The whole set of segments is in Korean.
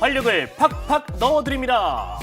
활력을 팍팍 넣어드립니다.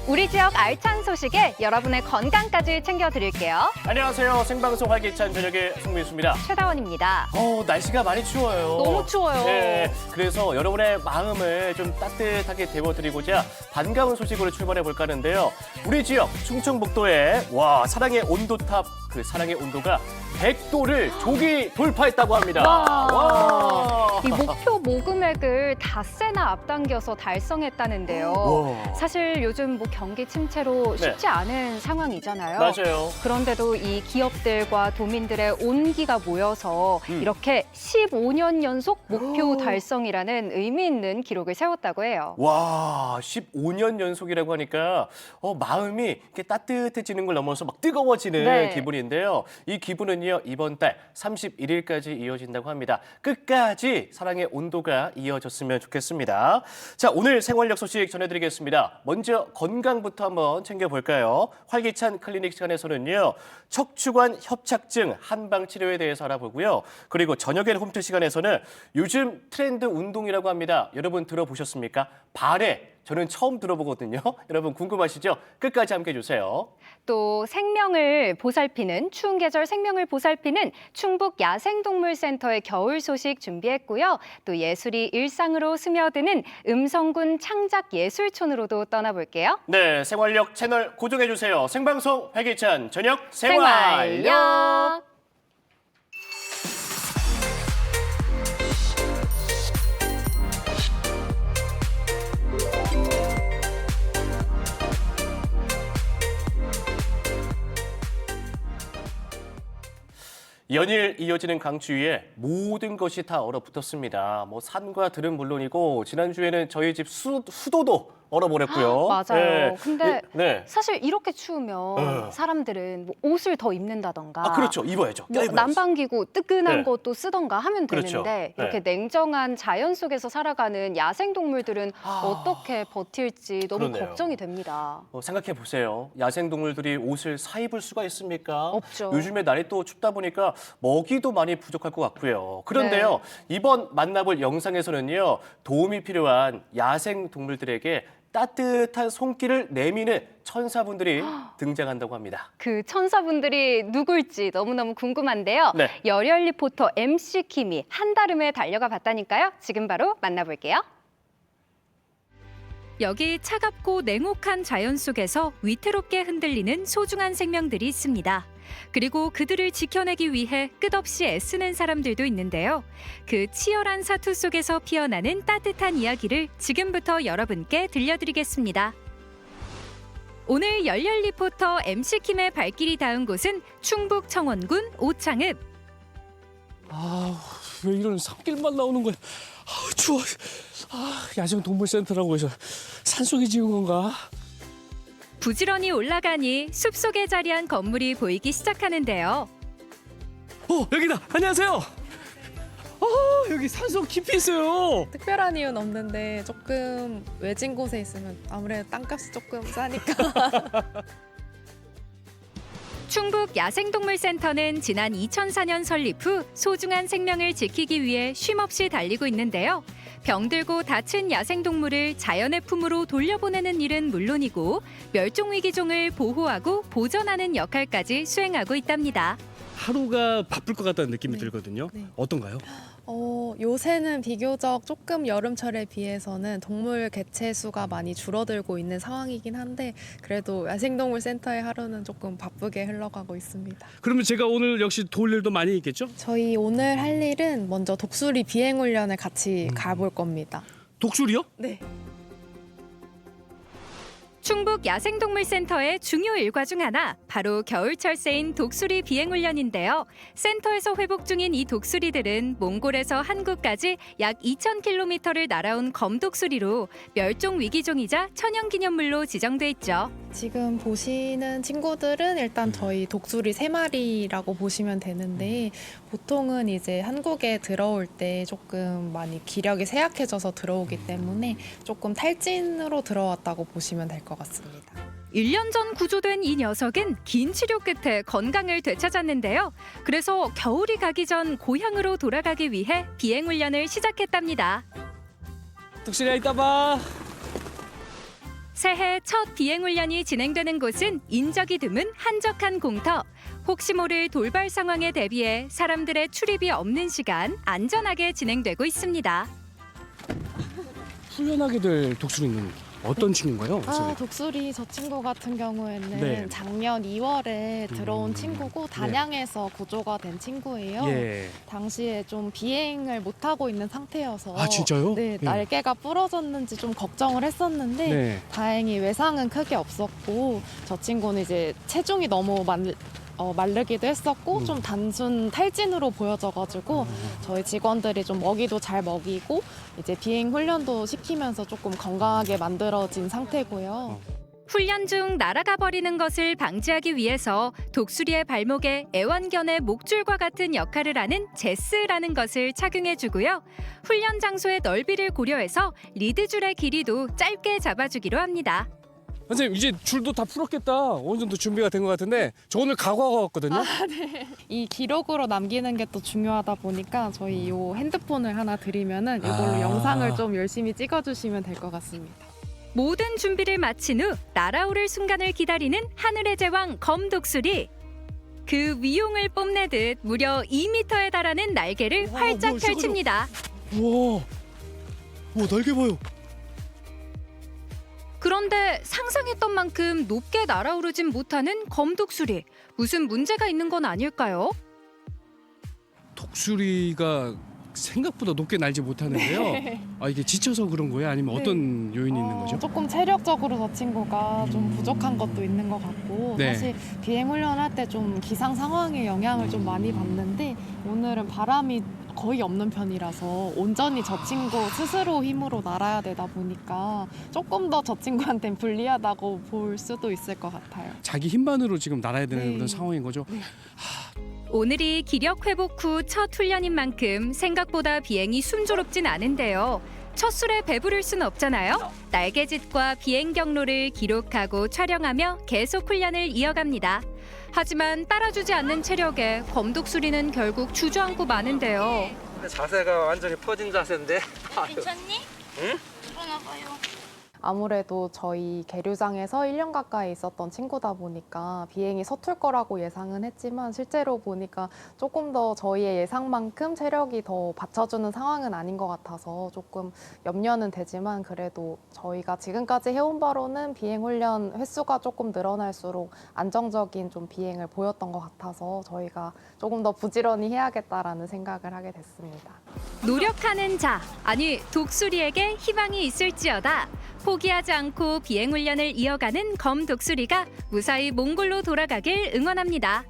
우리 지역 알찬 소식에 여러분의 건강까지 챙겨드릴게요. 안녕하세요. 생방송 활기찬 저녁의 송민수입니다. 최다원입니다. 날씨가 많이 추워요. 너무 추워요. 네, 그래서 여러분의 마음을 좀 따뜻하게 데워드리고자 반가운 소식으로 출발해 볼까 하는데요. 우리 지역 충청북도에 사랑의 온도탑, 그 사랑의 온도가 100도를 조기 돌파했다고 합니다. 와. 이 목표 모금액을 닷새나 앞당겨서 달성했다는데요. 사실 요즘 경기 침체로 쉽지 않은 상황이잖아요. 맞아요. 그런데도 이 기업들과 도민들의 온기가 모여서 이렇게 15년 연속 목표 달성이라는 의미 있는 기록을 세웠다고 해요. 15년 연속이라고 하니까 마음이 이렇게 따뜻해지는 걸 넘어서 막 뜨거워지는 기분인데요. 이 기분은요, 이번 달 31일까지 이어진다고 합니다. 끝까지 사랑의 온도가 이어졌으면 좋겠습니다. 자, 오늘 생활력 소식 전해드리겠습니다. 먼저 건강부터 한번 챙겨볼까요? 활기찬 클리닉 시간에서는요, 척추관 협착증 한방 치료에 대해서 알아보고요. 그리고 저녁의 홈트 시간에서는 요즘 트렌드 운동이라고 합니다. 여러분 들어보셨습니까? 바레. 저는 처음 들어보거든요. 여러분 궁금하시죠? 끝까지 함께 해주세요. 또 생명을 보살피는, 추운 계절 생명을 보살피는 충북 야생동물센터의 겨울 소식 준비했고요. 또 예술이 일상으로 스며드는 음성군 창작예술촌으로도 떠나볼게요. 네, 생활력 채널 고정해주세요. 생방송 활기찬 저녁 생활력. 생활력. 연일 이어지는 강추위에 모든 것이 다 얼어붙었습니다. 산과 들은 물론이고 지난주에는 저희 집 수도도 얼어버렸고요. 맞아요. 근데 네. 사실 이렇게 추우면 사람들은 옷을 더 입는다던가. 그렇죠. 입어야죠. 껴입어야죠. 난방기구 뜨끈한 것도 쓰던가 하면 그렇죠. 되는데 이렇게 냉정한 자연 속에서 살아가는 야생동물들은 어떻게 버틸지 너무 그러네요. 걱정이 됩니다. 생각해 보세요. 야생동물들이 옷을 사 입을 수가 있습니까? 없죠. 요즘에 날이 또 춥다 보니까 먹이도 많이 부족할 것 같고요. 그런데요, 이번 만나볼 영상에서는요, 도움이 필요한 야생동물들에게 따뜻한 손길을 내미는 천사분들이 등장한다고 합니다. 그 천사분들이 누굴지 너무너무 궁금한데요. 네. 열혈 리포터 MC 김이 한달음에 달려가 봤다니까요. 지금 바로 만나볼게요. 여기 차갑고 냉혹한 자연 속에서 위태롭게 흔들리는 소중한 생명들이 있습니다. 그리고 그들을 지켜내기 위해 끝없이 애쓰는 사람들도 있는데요. 그 치열한 사투 속에서 피어나는 따뜻한 이야기를 지금부터 여러분께 들려드리겠습니다. 오늘 열혈 리포터 MC 김의 발길이 닿은 곳은 충북 청원군 오창읍. 왜 이런 산길만 나오는 거야? 추워. 야생동물센터라고 해서 산속에 지은 건가? 부지런히 올라가니 숲속에 자리한 건물이 보이기 시작하는데요. 여기다. 안녕하세요. 여기 산속 깊이 있어요. 특별한 이유는 없는데 조금 외진 곳에 있으면 아무래도 땅값이 조금 싸니까. 충북 야생동물센터는 지난 2004년 설립 후 소중한 생명을 지키기 위해 쉼없이 달리고 있는데요. 병들고 다친 야생동물을 자연의 품으로 돌려보내는 일은 물론이고 멸종위기종을 보호하고 보전하는 역할까지 수행하고 있답니다. 하루가 바쁠 것 같다는 느낌이 들거든요. 네. 어떤가요? 요새는 비교적 조금 여름철에 비해서는 동물 개체 수가 많이 줄어들고 있는 상황이긴 한데 그래도 야생동물센터의 하루는 조금 바쁘게 흘러가고 있습니다. 그러면 제가 오늘 역시 도울 일도 많이 있겠죠? 저희 오늘 할 일은 먼저 독수리 비행훈련을 같이 가볼 겁니다. 독수리요? 네. 충북 야생동물센터의 중요 일과 중 하나, 바로 겨울철 새인 독수리 비행훈련인데요. 센터에서 회복 중인 이 독수리들은 몽골에서 한국까지 약 2,000km를 날아온 검독수리로 멸종 위기종이자 천연기념물로 지정돼 있죠. 지금 보시는 친구들은 일단 저희 독수리 3마리라고 보시면 되는데 보통은 이제 한국에 들어올 때 조금 많이 기력이 쇠약해져서 들어오기 때문에 조금 탈진으로 들어왔다고 보시면 될 것 같습니다. 1년 전 구조된 이 녀석은 긴 치료 끝에 건강을 되찾았는데요. 그래서 겨울이 가기 전 고향으로 돌아가기 위해 비행훈련을 시작했답니다. 독수리야 이따 봐. 새해 첫 비행훈련이 진행되는 곳은 인적이 드문 한적한 공터. 혹시 모를 돌발 상황에 대비해 사람들의 출입이 없는 시간 안전하게 진행되고 있습니다. 훈련하게 될 독수리는 어떤 친구인가요? 독수리 저 친구 같은 경우에는 네. 작년 2월에 들어온 친구고 단양에서 구조가 된 친구예요. 예. 당시에 좀 비행을 못 하고 있는 상태여서 아 진짜요? 네, 예. 날개가 부러졌는지 좀 걱정을 했었는데 네. 다행히 외상은 크게 없었고 저 친구는 이제 체중이 너무 마르기도 했었고 좀 단순 탈진으로 보여져가지고 저희 직원들이 좀 먹이도 잘 먹이고 이제 비행 훈련도 시키면서 조금 건강하게 만들어진 상태고요. 훈련 중 날아가 버리는 것을 방지하기 위해서 독수리의 발목에 애완견의 목줄과 같은 역할을 하는 제스라는 것을 착용해주고요. 훈련 장소의 넓이를 고려해서 리드줄의 길이도 짧게 잡아주기로 합니다. 선생님 이제 줄도 다 풀었겠다. 어느 정도 준비가 된 것 같은데 저 오늘 각오하고 왔거든요. 이 기록으로 남기는 게 또 중요하다 보니까 저희 이 핸드폰을 하나 드리면은 이걸로 영상을 좀 열심히 찍어주시면 될 것 같습니다. 모든 준비를 마친 후 날아오를 순간을 기다리는 하늘의 제왕 검독수리. 그 위용을 뽐내듯 무려 2m에 달하는 날개를 와, 활짝 뭐야, 펼칩니다. 우와, 날개 봐요. 그런데 상상했던 만큼 높게 날아오르진 못하는 검독수리. 무슨 문제가 있는 건 아닐까요? 독수리가 생각보다 높게 날지 못하는데요. 아 이게 지쳐서 그런 거예요? 아니면 어떤 요인이 있는 거죠? 조금 체력적으로 저 친구가 좀 부족한 것도 있는 것 같고 네. 사실 비행 훈련할 때 좀 기상 상황의 영향을 좀 많이 받는데 오늘은 바람이 거의 없는 편이라서 온전히 저 친구 스스로 힘으로 날아야 되다 보니까 조금 더 저 친구한테는 불리하다고 볼 수도 있을 것 같아요. 자기 힘만으로 지금 날아야 되는 네. 그런 상황인 거죠? 오늘이 기력 회복 후 첫 훈련인 만큼 생각보다 비행이 순조롭진 않은데요. 첫 술에 배부를 순 없잖아요. 날개짓과 비행 경로를 기록하고 촬영하며 계속 훈련을 이어갑니다. 하지만 따라주지 않는 체력에 검독수리는 결국 주저앉고 마는데요. 자세가 완전히 퍼진 자세인데. 괜찮니? 응? 일어나봐요. 아무래도 저희 계류장에서 1년 가까이 있었던 친구다 보니까 비행이 서툴 거라고 예상은 했지만 실제로 보니까 조금 더 저희의 예상만큼 체력이 더 받쳐주는 상황은 아닌 것 같아서 조금 염려는 되지만 그래도 저희가 지금까지 해온 바로는 비행 훈련 횟수가 조금 늘어날수록 안정적인 좀 비행을 보였던 것 같아서 저희가 조금 더 부지런히 해야겠다라는 생각을 하게 됐습니다. 노력하는 자, 아니 독수리에게 희망이 있을지어다. 포기하지 않고 비행 훈련을 이어가는 검독수리가 무사히 몽골로 돌아가길 응원합니다.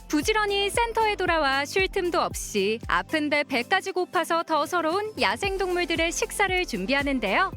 부지런히 센터에 돌아와 쉴 틈도 없이 아픈데 배까지 고파서 더 서러운 야생동물들의 식사를 준비하는데요.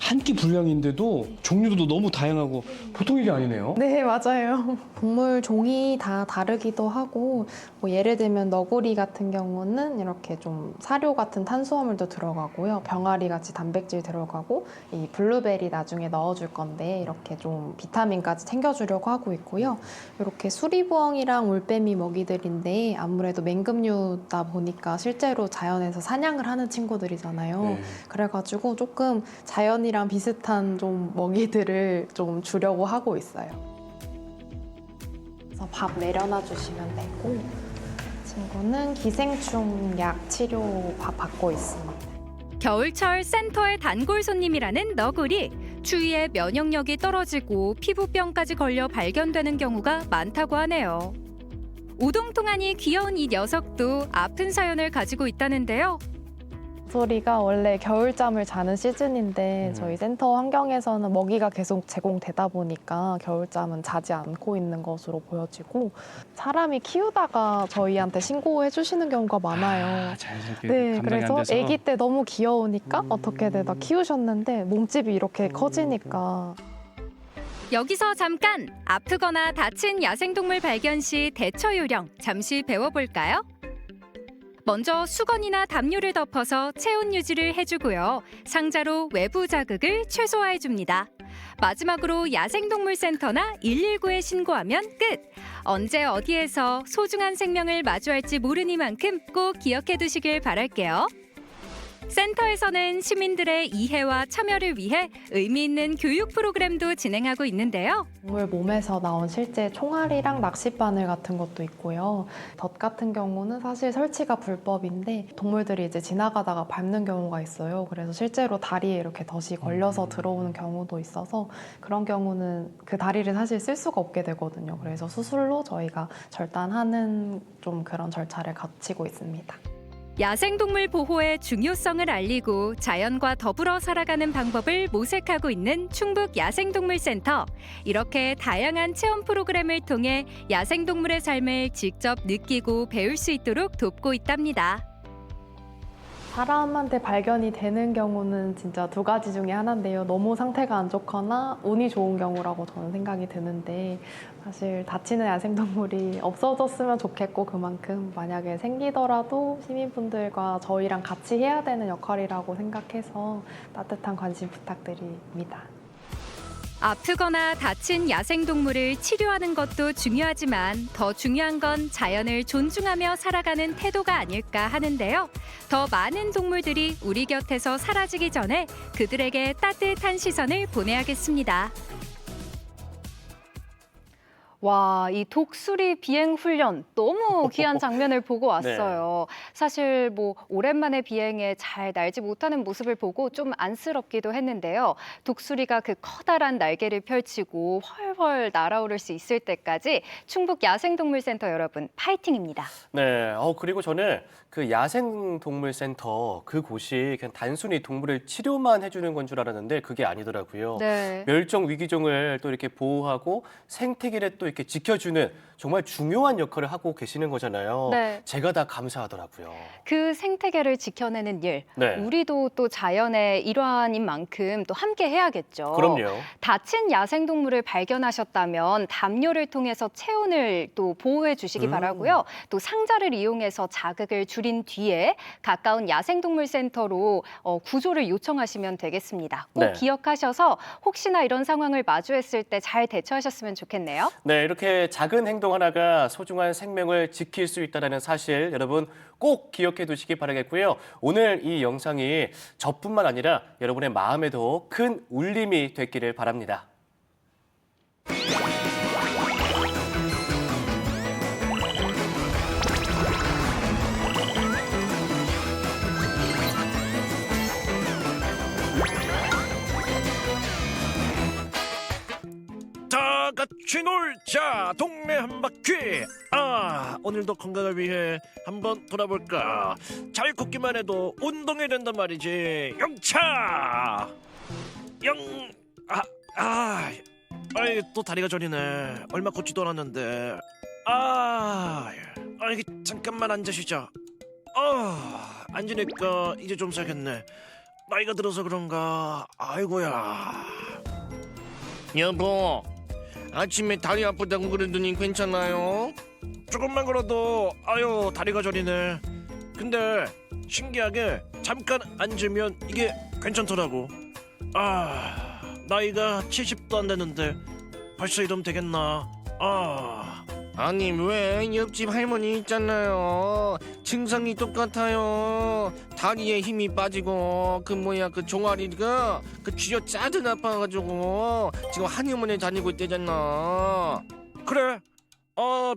한 끼 분량인데도 종류도 너무 다양하고 보통 일이 아니네요. 네, 맞아요. 동물 종이 다 다르기도 하고 뭐 예를 들면 너구리 같은 경우는 이렇게 좀 사료 같은 탄수화물도 들어가고요. 병아리 같이 단백질 들어가고 이 블루베리 나중에 넣어줄 건데 이렇게 좀 비타민까지 챙겨주려고 하고 있고요. 이렇게 수리부엉이랑 올빼미 먹이들인데 아무래도 맹금류다 보니까 실제로 자연에서 사냥을 하는 친구들이잖아요. 네. 그래가지고 조금 자연이랑 비슷한 좀 먹이들을 좀 주려고 하고 있어요. 그래서 밥 내려놔 주시면 되고 친구는 기생충 약 치료 밥 받고 있습니다. 겨울철 센터의 단골 손님이라는 너구리. 추위에 면역력이 떨어지고 피부병까지 걸려 발견되는 경우가 많다고 하네요. 오동통하니 귀여운 이 녀석도 아픈 사연을 가지고 있다는데요. 소리가 원래 겨울잠을 자는 시즌인데 저희 센터 환경에서는 먹이가 계속 제공되다 보니까 겨울잠은 자지 않고 있는 것으로 보여지고 사람이 키우다가 저희한테 신고해 주시는 경우가 많아요. 자연스럽게 네, 감당이 안 그래서 돼서. 아기 때 너무 귀여우니까 어떻게든 다 키우셨는데 몸집이 이렇게 커지니까 여기서 잠깐 아프거나 다친 야생동물 발견 시 대처 요령 잠시 배워볼까요? 먼저 수건이나 담요를 덮어서 체온 유지를 해주고요. 상자로 외부 자극을 최소화해줍니다. 마지막으로 야생동물센터나 119에 신고하면 끝! 언제 어디에서 소중한 생명을 마주할지 모르니만큼 꼭 기억해 두시길 바랄게요. 센터에서는 시민들의 이해와 참여를 위해 의미 있는 교육 프로그램도 진행하고 있는데요. 동물 몸에서 나온 실제 총알이랑 낚싯바늘 같은 것도 있고요. 덫 같은 경우는 사실 설치가 불법인데 동물들이 이제 지나가다가 밟는 경우가 있어요. 그래서 실제로 다리에 이렇게 덫이 걸려서 들어오는 경우도 있어서 그런 경우는 그 다리를 사실 쓸 수가 없게 되거든요. 그래서 수술로 저희가 절단하는 좀 그런 절차를 거치고 있습니다. 야생동물 보호의 중요성을 알리고 자연과 더불어 살아가는 방법을 모색하고 있는 충북 야생동물센터. 이렇게 다양한 체험 프로그램을 통해 야생동물의 삶을 직접 느끼고 배울 수 있도록 돕고 있답니다. 사람한테 발견이 되는 경우는 진짜 두 가지 중에 하나인데요. 너무 상태가 안 좋거나 운이 좋은 경우라고 저는 생각이 드는데 사실 다치는 야생동물이 없어졌으면 좋겠고 그만큼 만약에 생기더라도 시민분들과 저희랑 같이 해야 되는 역할이라고 생각해서 따뜻한 관심 부탁드립니다. 아프거나 다친 야생동물을 치료하는 것도 중요하지만 더 중요한 건 자연을 존중하며 살아가는 태도가 아닐까 하는데요. 더 많은 동물들이 우리 곁에서 사라지기 전에 그들에게 따뜻한 시선을 보내야겠습니다. 와, 이 독수리 비행 훈련 너무 귀한 장면을 보고 왔어요. 사실 뭐 오랜만에 비행에 잘 날지 못하는 모습을 보고 좀 안쓰럽기도 했는데요. 독수리가 그 커다란 날개를 펼치고 훨훨 날아오를 수 있을 때까지 충북 야생동물센터 여러분 파이팅입니다. 네, 그리고 저는 그 야생동물센터 그곳이 그냥 단순히 동물을 치료만 해주는 건 줄 알았는데 그게 아니더라고요. 네. 멸종 위기종을 또 이렇게 보호하고 생태계를 또 이렇게 지켜주는 정말 중요한 역할을 하고 계시는 거잖아요. 네. 제가 다 감사하더라고요. 그 생태계를 지켜내는 일, 네. 우리도 또 자연의 일환인 만큼 또 함께 해야겠죠. 그럼요. 다친 야생동물을 발견하셨다면 담요를 통해서 체온을 또 보호해 주시기 바라고요. 또 상자를 이용해서 자극을 줄인 뒤에 가까운 야생동물센터로 구조를 요청하시면 되겠습니다. 꼭 네. 기억하셔서 혹시나 이런 상황을 마주했을 때 잘 대처하셨으면 좋겠네요. 네, 이렇게 작은 행동 하나가 소중한 생명을 지킬 수 있다는 사실 여러분 꼭 기억해 두시기 바라겠고요. 오늘 이 영상이 저뿐만 아니라 여러분의 마음에도 큰 울림이 됐기를 바랍니다. 다 같이 놀자 동네 한 바퀴. 오늘도 건강을 위해 한번 돌아볼까. 잘 걷기만 해도 운동이 된단 말이지. 영차 아이 또 다리가 저리네. 얼마 걷지도 않았는데. 이게 잠깐만 앉아 쉬자. 앉으니까 이제 좀 살겠네. 나이가 들어서 그런가. 아이고야. 여보, 아침에 다리 아프다고 그러더니 괜찮아요? 조금만 걸어도 다리가 저리네. 근데 신기하게 잠깐 앉으면 이게 괜찮더라고. 나이가 70도 안 됐는데 벌써 이러면 되겠나. 아니 왜 옆집 할머니 있잖아요. 증상이 똑같아요. 다리에 힘이 빠지고 그 종아리가 쥐어 짜든 아파가지고 지금 한의원에 다니고 있대잖아. 그래.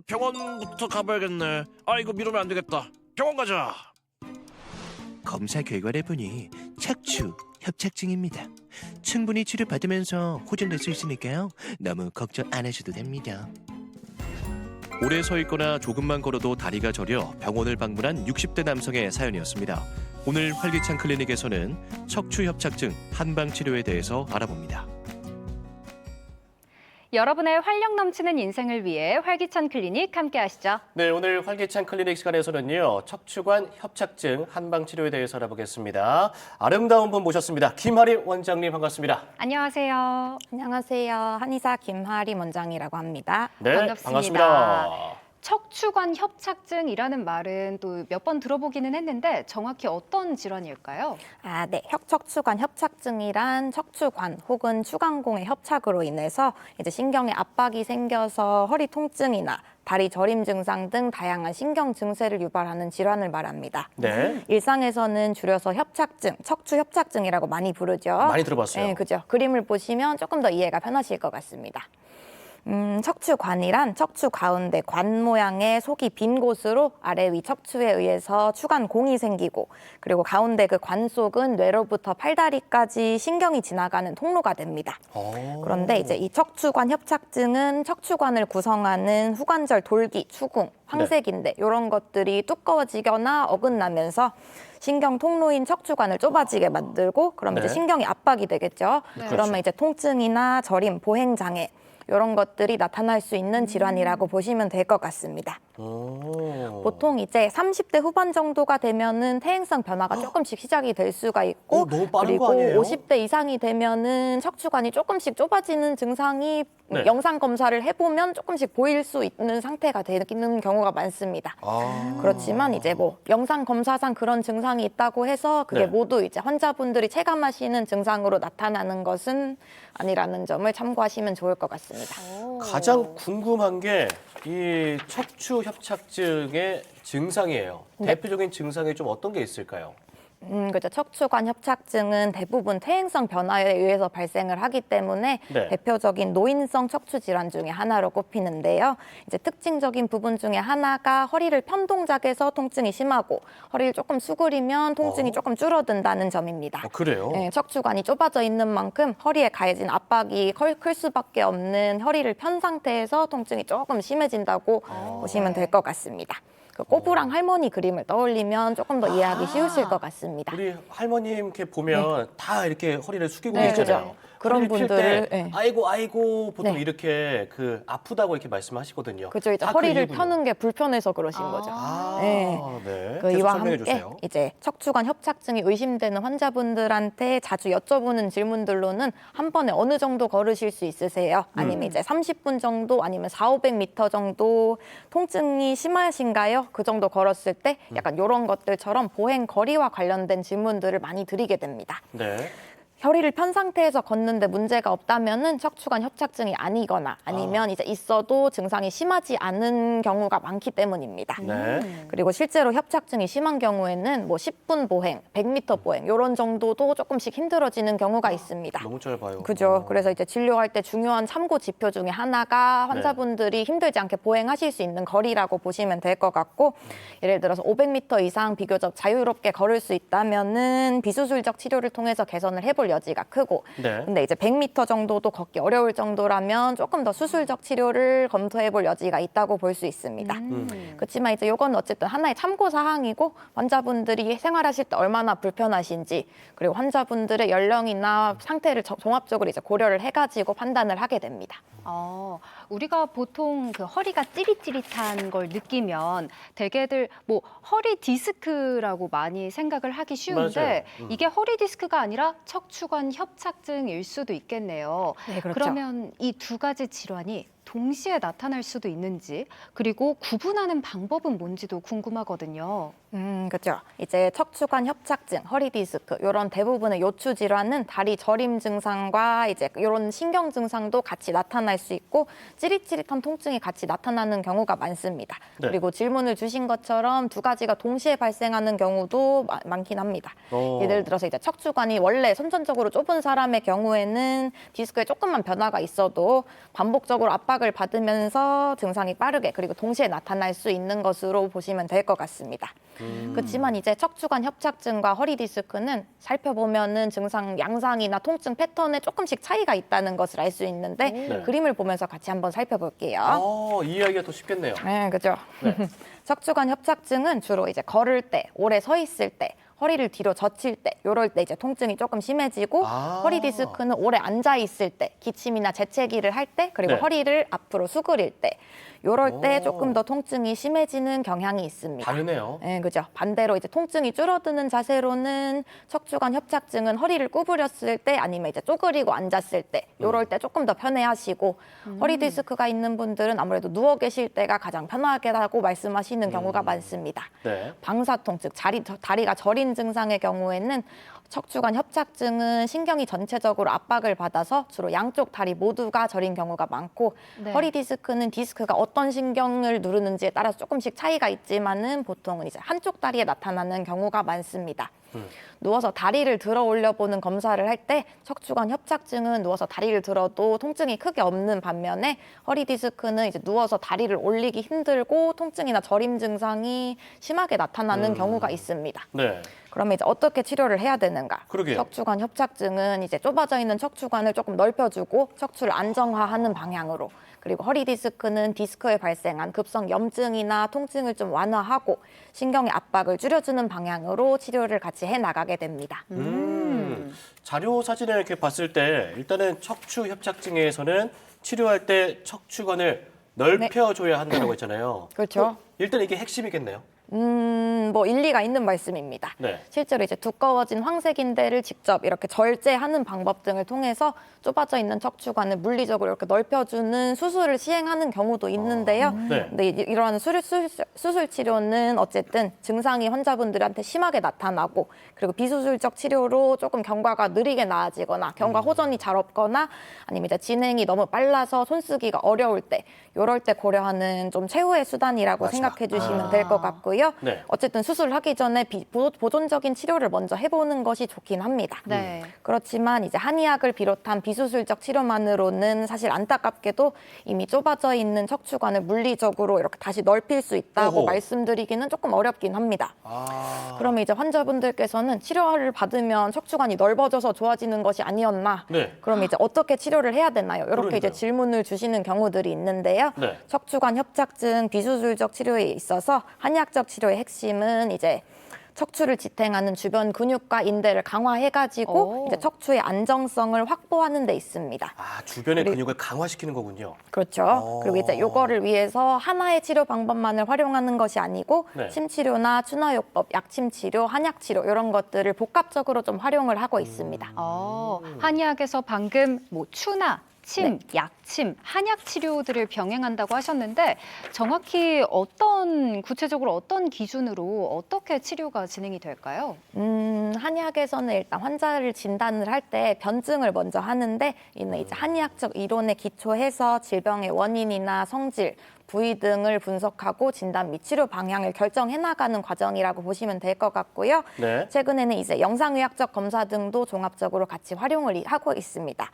병원부터 가봐야겠네. 이거 미루면 안 되겠다. 병원 가자. 검사 결과를 보니 척추 협착증입니다. 충분히 치료받으면서 호전될 수 있으니까요. 너무 걱정 안 하셔도 됩니다. 오래 서 있거나 조금만 걸어도 다리가 저려 병원을 방문한 60대 남성의 사연이었습니다. 오늘 활기찬 클리닉에서는 척추 협착증 한방 치료에 대해서 알아봅니다. 여러분의 활력 넘치는 인생을 위해 활기찬 클리닉 함께 하시죠. 네, 오늘 활기찬 클리닉 시간에서는요. 척추관 협착증 한방 치료에 대해서 알아보겠습니다. 아름다운 분 모셨습니다. 김하리 원장님 반갑습니다. 안녕하세요. 안녕하세요. 한의사 김하림 원장이라고 합니다. 네, 반갑습니다. 반갑습니다. 척추관 협착증이라는 말은 또 몇 번 들어보기는 했는데 정확히 어떤 질환일까요? 네. 척추관 협착증이란 척추관 혹은 추간공의 협착으로 인해서 이제 신경에 압박이 생겨서 허리 통증이나 다리 저림 증상 등 다양한 신경 증세를 유발하는 질환을 말합니다. 네. 일상에서는 줄여서 협착증, 척추 협착증이라고 많이 부르죠. 많이 들어봤어요. 네, 그죠. 그림을 보시면 조금 더 이해가 편하실 것 같습니다. 척추관이란 척추 가운데 관 모양의 속이 빈 곳으로 아래 위 척추에 의해서 추간공이 생기고 그리고 가운데 그 관 속은 뇌로부터 팔다리까지 신경이 지나가는 통로가 됩니다. 그런데 이제 이 척추관 협착증은 척추관을 구성하는 후관절 돌기, 추궁, 황색인대 이런 것들이 두꺼워지거나 어긋나면서 신경 통로인 척추관을 좁아지게 만들고 그러면 네. 이제 신경이 압박이 되겠죠. 네. 그러면 이제 통증이나 저림, 보행 장애 이런 것들이 나타날 수 있는 질환이라고 보시면 될 것 같습니다. 보통 이제 30대 후반 정도가 되면은 퇴행성 변화가 조금씩 시작이 될 수가 있고 너무 빠른 그리고 거 아니에요? 50대 이상이 되면은 척추관이 조금씩 좁아지는 증상이 네. 영상 검사를 해보면 조금씩 보일 수 있는 상태가 되는 경우가 많습니다. 그렇지만 이제 뭐 영상 검사상 그런 증상이 있다고 해서 그게 네. 모두 이제 환자분들이 체감하시는 증상으로 나타나는 것은 아니라는 점을 참고하시면 좋을 것 같습니다. 가장 궁금한 게 이 척추 협착증의 증상이에요. 네. 대표적인 증상이 좀 어떤 게 있을까요? 그렇죠. 척추관 협착증은 대부분 퇴행성 변화에 의해서 발생을 하기 때문에 네. 대표적인 노인성 척추 질환 중에 하나로 꼽히는데요. 이제 특징적인 부분 중에 하나가 허리를 편 동작해서 통증이 심하고 허리를 조금 수그리면 통증이 조금 줄어든다는 점입니다. 그래요? 네, 척추관이 좁아져 있는 만큼 허리에 가해진 압박이 클 수밖에 없는 허리를 편 상태에서 통증이 조금 심해진다고 보시면 될 것 같습니다. 그 꼬부랑 할머니 그림을 떠올리면 조금 더 이해하기 쉬우실 것 같습니다. 우리 할머님 이렇게 보면 다 이렇게 허리를 숙이고 네, 계시잖아요. 그죠. 그런 허리를 필 분들을, 때 네. 아이고 보통 네. 이렇게 그 아프다고 이렇게 말씀하시거든요. 그죠. 이제 다 그 허리를 이유군요. 펴는 게 불편해서 그러신 거죠. 네. 그 계속 이와 설명해 함께 주세요. 이제 척추관 협착증이 의심되는 환자분들한테 자주 여쭤보는 질문들로는 한 번에 어느 정도 걸으실 수 있으세요? 아니면 이제 30분 정도 아니면 400~500m 정도 통증이 심하신가요? 그 정도 걸었을 때 약간 이런 것들처럼 보행 거리와 관련된 질문들을 많이 드리게 됩니다. 네. 허리를 편 상태에서 걷는데 문제가 없다면은 척추관 협착증이 아니거나 아니면 이제 있어도 증상이 심하지 않은 경우가 많기 때문입니다. 네. 그리고 실제로 협착증이 심한 경우에는 뭐 10분 보행, 100m 보행 이런 정도도 조금씩 힘들어지는 경우가 있습니다. 너무 짧아요. 그죠. 그래서 이제 진료할 때 중요한 참고 지표 중에 하나가 환자분들이 힘들지 않게 보행하실 수 있는 거리라고 보시면 될 것 같고 예를 들어서 500m 이상 비교적 자유롭게 걸을 수 있다면은 비수술적 치료를 통해서 개선을 해볼 여지가 크고 네. 근데 이제 100m 정도도 걷기 어려울 정도라면 조금 더 수술적 치료를 검토해볼 여지가 있다고 볼 수 있습니다. 그렇지만 이제 이건 어쨌든 하나의 참고 사항이고 환자분들이 생활하실 때 얼마나 불편하신지 그리고 환자분들의 연령이나 상태를 종합적으로 이제 고려를 해가지고 판단을 하게 됩니다. 우리가 보통 그 허리가 찌릿찌릿한 걸 느끼면 대개들 뭐 허리 디스크라고 많이 생각을 하기 쉬운데 맞아요. 이게 허리 디스크가 아니라 척추관 협착증일 수도 있겠네요. 네, 그렇죠. 그러면 이 두 가지 질환이 동시에 나타날 수도 있는지 그리고 구분하는 방법은 뭔지도 궁금하거든요. 그렇죠. 이제 척추관 협착증, 허리 디스크 이런 대부분의 요추 질환은 다리 저림 증상과 이제 이런 신경 증상도 같이 나타날 수 있고 찌릿찌릿한 통증이 같이 나타나는 경우가 많습니다. 네. 그리고 질문을 주신 것처럼 두 가지가 동시에 발생하는 경우도 많긴 합니다. 예를 들어서 이제 척추관이 원래 선천적으로 좁은 사람의 경우에는 디스크에 조금만 변화가 있어도 반복적으로 압박을 받으면서 증상이 빠르게 그리고 동시에 나타날 수 있는 것으로 보시면 될 것 같습니다. 그렇지만 이제 척추관 협착증과 허리 디스크는 살펴보면은 증상 양상이나 통증 패턴에 조금씩 차이가 있다는 것을 알 수 있는데 네. 그림을 보면서 같이 한번 살펴볼게요. 이해하기가 더 쉽겠네요. 네, 그죠. 네. 척추관 협착증은 주로 이제 걸을 때, 오래 서 있을 때, 허리를 뒤로 젖힐 때, 요럴 때 이제 통증이 조금 심해지고 허리 디스크는 오래 앉아 있을 때, 기침이나 재채기를 할 때, 그리고 네. 허리를 앞으로 수그릴 때, 요럴 때 조금 더 통증이 심해지는 경향이 있습니다. 다르네요. 네, 그죠. 반대로 이제 통증이 줄어드는 자세로는 척추관 협착증은 허리를 구부렸을 때 아니면 이제 쪼그리고 앉았을 때 요럴 때 조금 더 편해하시고 허리 디스크가 있는 분들은 아무래도 누워 계실 때가 가장 편하게라고 말씀하시는 경우가 많습니다. 네. 방사통, 즉 다리가 저린 증상의 경우에는 척추관 협착증은 신경이 전체적으로 압박을 받아서 주로 양쪽 다리 모두가 저린 경우가 많고 네. 허리 디스크는 디스크가 어떤 신경을 누르는지에 따라서 조금씩 차이가 있지만은 보통은 이제 한쪽 다리에 나타나는 경우가 많습니다. 누워서 다리를 들어 올려보는 검사를 할 때 척추관 협착증은 누워서 다리를 들어도 통증이 크게 없는 반면에 허리 디스크는 이제 누워서 다리를 올리기 힘들고 통증이나 저림 증상이 심하게 나타나는 경우가 있습니다. 네. 그러면 이제 어떻게 치료를 해야 되는가? 그러게요. 척추관 협착증은 이제 좁아져 있는 척추관을 조금 넓혀주고 척추를 안정화하는 방향으로, 그리고 허리 디스크는 디스크에 발생한 급성 염증이나 통증을 좀 완화하고 신경의 압박을 줄여주는 방향으로 치료를 같이 해 나가게 됩니다. 자료 사진을 이렇게 봤을 때 일단은 척추 협착증에서는 치료할 때 척추관을 넓혀줘야 한다고 했잖아요. 그렇죠. 일단 이게 핵심이겠네요. 뭐 일리가 있는 말씀입니다. 네. 실제로 이제 두꺼워진 황색인대를 직접 이렇게 절제하는 방법 등을 통해서 좁아져 있는 척추관을 물리적으로 이렇게 넓혀주는 수술을 시행하는 경우도 있는데요. 네. 근데 이러한 수술 치료는 어쨌든 증상이 환자분들한테 심하게 나타나고 그리고 비수술적 치료로 조금 경과가 느리게 나아지거나 경과 호전이 잘 없거나 아니면 이제 진행이 너무 빨라서 손쓰기가 어려울 때 이럴 때 고려하는 좀 최후의 수단이라고 생각해 주시면 될 것 같고요. 네. 어쨌든 수술하기 전에 보존적인 치료를 먼저 해보는 것이 좋긴 합니다. 네. 그렇지만 이제 한의학을 비롯한 비수술적 치료만으로는 사실 안타깝게도 이미 좁아져 있는 척추관을 물리적으로 이렇게 다시 넓힐 수 있다고 오호. 말씀드리기는 조금 어렵긴 합니다. 그러면 이제 환자분들께서는 치료를 받으면 척추관이 넓어져서 좋아지는 것이 아니었나? 네. 그럼 이제 어떻게 치료를 해야 되나요? 이렇게 이제 그러니까요. 질문을 주시는 경우들이 있는데요. 네. 척추관 협착증 비수술적 치료에 있어서 한의학적 치료의 핵심은 이제 척추를 지탱하는 주변 근육과 인대를 강화해가지고 오. 이제 척추의 안정성을 확보하는 데 있습니다. 주변의 근육을 강화시키는 거군요. 그렇죠. 그리고 이제 요거를 위해서 하나의 치료 방법만을 활용하는 것이 아니고 네. 침치료나 추나요법, 약침치료, 한약치료 이런 것들을 복합적으로 좀 활용을 하고 있습니다. 한의학에서 방금 뭐 추나 침, 약침, 한약 치료들을 병행한다고 하셨는데 정확히 구체적으로 어떤 기준으로 어떻게 치료가 진행이 될까요? 한의학에서는 일단 환자를 진단을 할 때 변증을 먼저 하는데 이는 이제 한의학적 이론에 기초해서 질병의 원인이나 성질, 부위 등을 분석하고 진단 및 치료 방향을 결정해 나가는 과정이라고 보시면 될 것 같고요. 네. 최근에는 이제 영상의학적 검사 등도 종합적으로 같이 활용을 하고 있습니다.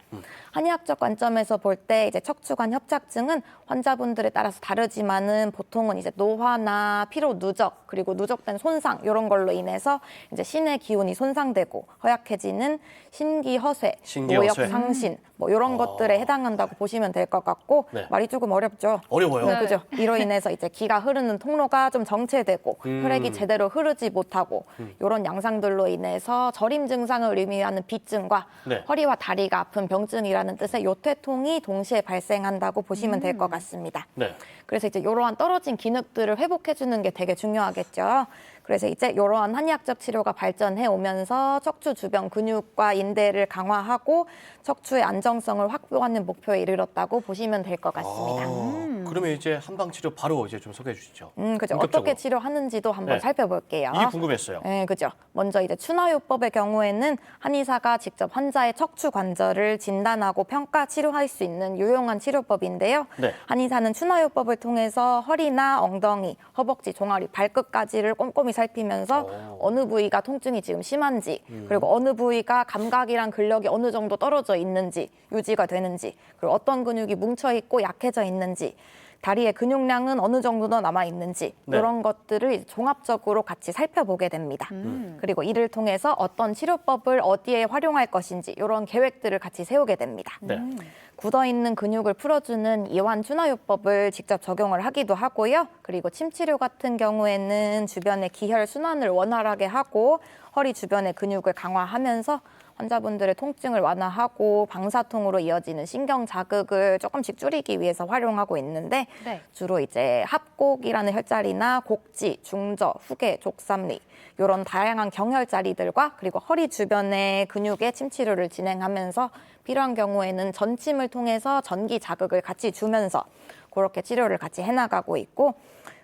한의학적 관점에서 볼 때 이제 척추관 협착증은 환자분들에 따라서 다르지만은 보통은 이제 노화나 피로 누적 그리고 누적된 손상 이런 걸로 인해서 이제 신의 기운이 손상되고 허약해지는 신기허쇠, 신기허쇠. 노역상신 뭐 이런 것들에 해당한다고 보시면 될 것 같고 네. 말이 조금 어렵죠. 어려워요. 네, 그죠. 이로 인해서 이제 기가 흐르는 통로가 좀 정체되고 혈액이 제대로 흐르지 못하고 이런 양상들로 인해서 저림 증상을 의미하는 비증과 네. 허리와 다리가 아픈 병증이라는 뜻의 요퇴통이 동시에 발생한다고 보시면 될 것 같습니다. 네. 그래서 이제 이러한 떨어진 기능들을 회복해주는 게 되게 중요하겠죠. 그래서 이제 이러한 한의학적 치료가 발전해 오면서 척추 주변 근육과 인대를 강화하고 척추의 안정성을 확보하는 목표에 이르렀다고 보시면 될 것 같습니다. 그러면 이제 한방 치료 바로 이제 좀 소개해 주시죠. 그죠. 본격적으로. 어떻게 치료하는지도 한번 네. 살펴볼게요. 이게 궁금했어요. 네, 그죠. 먼저 이제 추나요법의 경우에는 한의사가 직접 환자의 척추 관절을 진단하고 평가 치료할 수 있는 유용한 치료법인데요. 네. 한의사는 추나요법을 통해서 허리나 엉덩이, 허벅지, 종아리, 발끝까지를 꼼꼼히 살피면서 어느 부위가 통증이 지금 심한지 그리고 어느 부위가 감각이랑 근력이 어느 정도 떨어져 있는지 유지가 되는지 그리고 어떤 근육이 뭉쳐 있고 약해져 있는지 다리의 근육량은 어느 정도 남아 있는지 네. 이런 것들을 이제 종합적으로 같이 살펴보게 됩니다. 그리고 이를 통해서 어떤 치료법을 어디에 활용할 것인지 이런 계획들을 같이 세우게 됩니다. 네. 굳어있는 근육을 풀어주는 이완 준하요법을 직접 적용을 하기도 하고요. 그리고 침치료 같은 경우에는 주변의 기혈 순환을 원활하게 하고 허리 주변의 근육을 강화하면서 환자분들의 통증을 완화하고 방사통으로 이어지는 신경 자극을 조금씩 줄이기 위해서 활용하고 있는데 네. 주로 이제 합곡이라는 혈자리나 곡지, 중저, 후계, 족삼리 이런 다양한 경혈자리들과 그리고 허리 주변의 근육의 침치료를 진행하면서 필요한 경우에는 전침을 통해서 전기 자극을 같이 주면서 그렇게 치료를 같이 해나가고 있고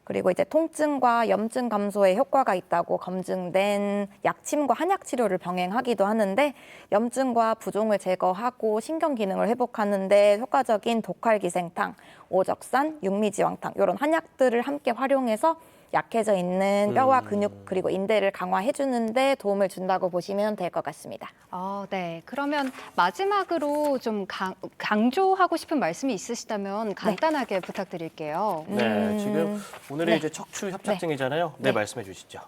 그리고 이제 통증과 염증 감소에 효과가 있다고 검증된 약침과 한약 치료를 병행하기도 하는데 염증과 부종을 제거하고 신경 기능을 회복하는 데 효과적인 독활기생탕, 오적산, 육미지왕탕 이런 한약들을 함께 활용해서 약해져 있는 뼈와 근육 그리고 인대를 강화해 주는데 도움을 준다고 보시면 될 것 같습니다. 네. 그러면 마지막으로 좀 강조하고 싶은 말씀이 있으시다면 간단하게 부탁드릴게요. 네, 지금 오늘이 네. 이제 척추 협착증이잖아요. 네, 네. 말씀해 주시죠.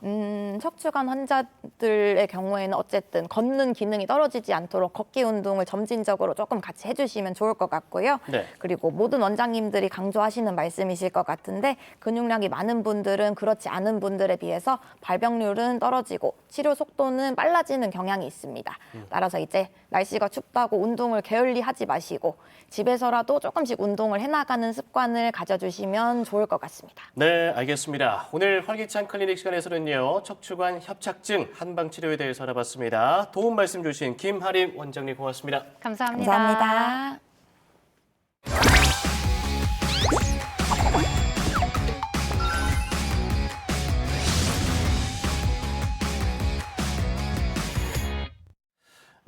척추관 환자들의 경우에는 어쨌든 걷는 기능이 떨어지지 않도록 걷기 운동을 점진적으로 조금 같이 해주시면 좋을 것 같고요. 네. 그리고 모든 원장님들이 강조하시는 말씀이실 것 같은데 근육량이 많은 분들은 그렇지 않은 분들에 비해서 발병률은 떨어지고 치료 속도는 빨라지는 경향이 있습니다. 따라서 이제 날씨가 춥다고 운동을 게을리 하지 마시고 집에서라도 조금씩 운동을 해나가는 습관을 가져주시면 좋을 것 같습니다. 네, 알겠습니다. 오늘 활기찬 클리닉 시간에서는요, 척추관 협착증 한방치료에 대해서 알아봤습니다. 도움 말씀 주신 김하림 원장님 고맙습니다. 감사합니다. 감사합니다.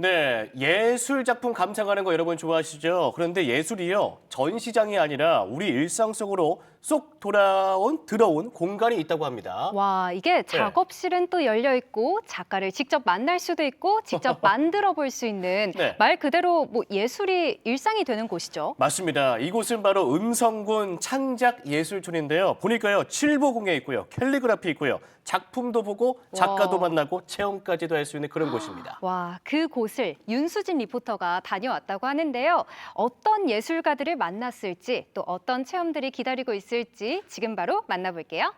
네, 예술 작품 감상하는 거 여러분 좋아하시죠? 그런데 예술이요, 전시장이 아니라 우리 일상 속으로 쏙 들어온 공간이 있다고 합니다. 와, 이게 작업실은 또 열려 있고 작가를 직접 만날 수도 있고 직접 만들어 볼 수 있는 네. 말 그대로 뭐 예술이 일상이 되는 곳이죠. 맞습니다. 이곳은 바로 음성군 창작예술촌인데요. 보니까요, 칠보공예 있고요, 캘리그라피 있고요, 작품도 보고 작가도 와. 만나고 체험까지도 할 수 있는 그런 곳입니다. 와, 그 곳을 윤수진 리포터가 다녀왔다고 하는데요. 어떤 예술가들을 만났을지 또 어떤 체험들이 기다리고 있을지 지금 바로 만나볼게요.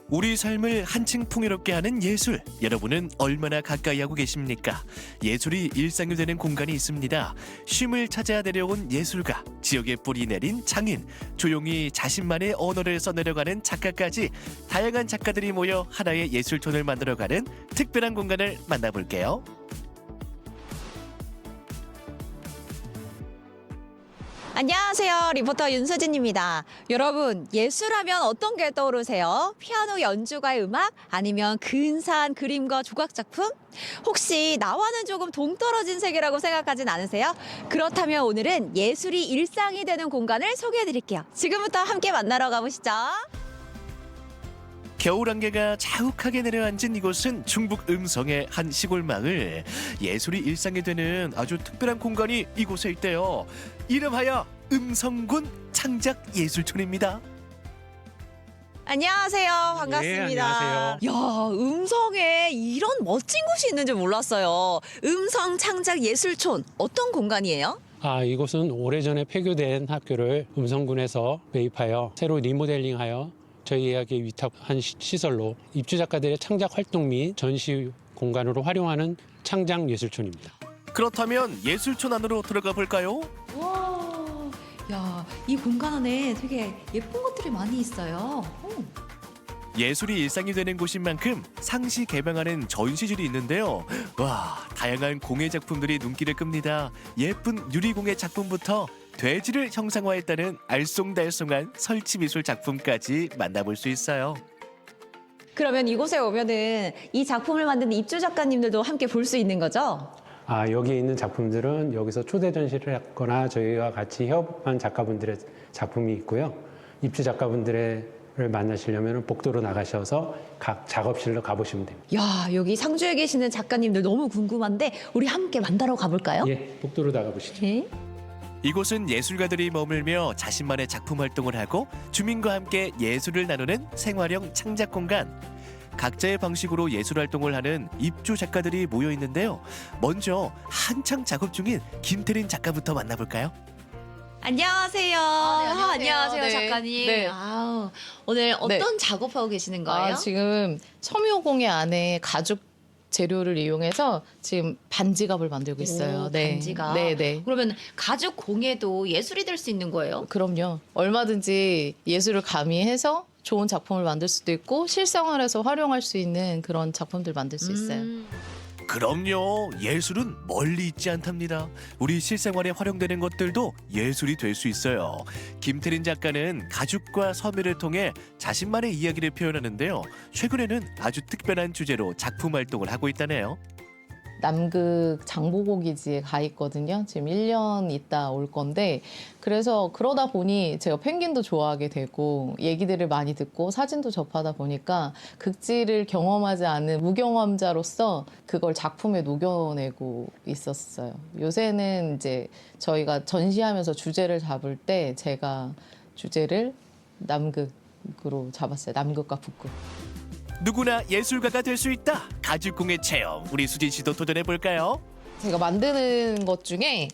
우리 삶을 한층 풍요롭게 하는 예술, 여러분은 얼마나 가까이 하고 계십니까? 예술이 일상이 되는 공간이 있습니다. 쉼을 찾아 내려온 예술가, 지역에 뿌리 내린 장인, 조용히 자신만의 언어를 써내려가는 작가까지 다양한 작가들이 모여 하나의 예술촌을 만들어가는 특별한 공간을 만나볼게요. 안녕하세요. 리포터 윤수진입니다. 여러분, 예술하면 어떤 게 떠오르세요? 피아노 연주가의 음악? 아니면 근사한 그림과 조각 작품? 혹시 나와는 조금 동떨어진 세계라고 생각하진 않으세요? 그렇다면 오늘은 예술이 일상이 되는 공간을 소개해 드릴게요. 지금부터 함께 만나러 가보시죠. 겨울 안개가 자욱하게 내려앉은 이곳은 충북 음성의 한 시골 마을. 예술이 일상이 되는 아주 특별한 공간이 이곳에 있대요. 이름하여 음성군 창작예술촌입니다. 안녕하세요. 반갑습니다. 네, 안녕하세요. 야, 음성에 이런 멋진 곳이 있는 줄 몰랐어요. 음성 창작예술촌, 어떤 공간이에요? 이곳은 오래전에 폐교된 학교를 음성군에서 매입하여 새로 리모델링하여 저희에게 위탁한 시설로 입주 작가들의 창작 활동 및 전시 공간으로 활용하는 창작예술촌입니다. 그렇다면 예술촌 안으로 들어가 볼까요? 와, 야, 이 공간 안에 되게 예쁜 것들이 많이 있어요. 예술이 일상이 되는 곳인 만큼 상시 개방하는 전시실이 있는데요. 와, 다양한 공예 작품들이 눈길을 끕니다. 예쁜 유리공예 작품부터 돼지를 형상화했다는 알쏭달쏭한 설치미술 작품까지 만나볼 수 있어요. 그러면 이곳에 오면은 이 작품을 만든 입주 작가님들도 함께 볼 수 있는 거죠? 여기에 있는 작품들은 여기서 초대 전시를 했거나 저희와 같이 협업한 작가분들의 작품이 있고요. 입주 작가분들을 만나시려면 복도로 나가셔서 각 작업실로 가보시면 됩니다. 야, 여기 상주에 계시는 작가님들 너무 궁금한데 우리 함께 만나러 가볼까요? 예, 복도로 나가보시죠. 네. 이곳은 예술가들이 머물며 자신만의 작품 활동을 하고 주민과 함께 예술을 나누는 생활형 창작 공간. 각자의 방식으로 예술 활동을 하는 입주 작가들이 모여 있는데요. 먼저 한창 작업 중인 김태린 작가부터 만나볼까요? 안녕하세요. 안녕하세요, 네. 작가님. 네. 아우, 오늘 어떤 작업하고 계시는 거예요? 지금 섬유공예 안에 가죽 재료를 이용해서 지금 반지갑을 만들고 있어요. 오, 반지갑. 네. 그러면 가죽 공예도 예술이 될 수 있는 거예요? 그럼요. 얼마든지 예술을 가미해서 좋은 작품을 만들 수도 있고 실생활에서 활용할 수 있는 그런 작품들 만들 수 있어요. 그럼요. 예술은 멀리 있지 않답니다. 우리 실생활에 활용되는 것들도 예술이 될 수 있어요. 김태린 작가는 가죽과 섬유를 통해 자신만의 이야기를 표현하는데요. 최근에는 아주 특별한 주제로 작품 활동을 하고 있다네요. 남극 장보고기지에 가 있거든요. 지금 1년 있다 올 건데 그래서 그러다 보니 제가 펭귄도 좋아하게 되고 얘기들을 많이 듣고 사진도 접하다 보니까 극지를 경험하지 않은 무경험자로서 그걸 작품에 녹여내고 있었어요. 요새는 이제 저희가 전시하면서 주제를 잡을 때 제가 주제를 남극으로 잡았어요. 남극과 북극. 누구나 예술가가 될 수 있다. 가죽공예 체험. 우리 수진 씨도 도전해 볼까요? 제가 만드는 것 중에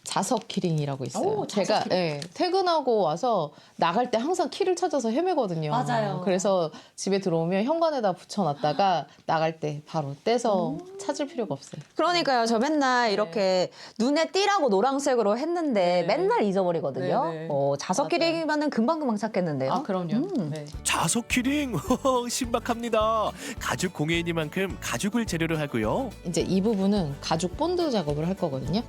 자석 키링이라고 있어요. 오, 자석 키링. 퇴근하고 와서 나갈 때 항상 키를 찾아서 헤매거든요. 맞아요. 그래서 집에 들어오면 현관에다 붙여놨다가 나갈 때 바로 떼서 찾을 필요가 없어요. 그러니까요. 저 맨날 이렇게 눈에 띄라고 노란색으로 했는데 맨날 잊어버리거든요. 네. 자석 키링이면은 금방금방 찾겠는데요. 아, 그럼요. 네. 자석 키링 신박합니다. 가죽 공예이니만큼 가죽을 재료로 하고요. 이제 이 부분은 가죽 본드 작업을 할 거거든요.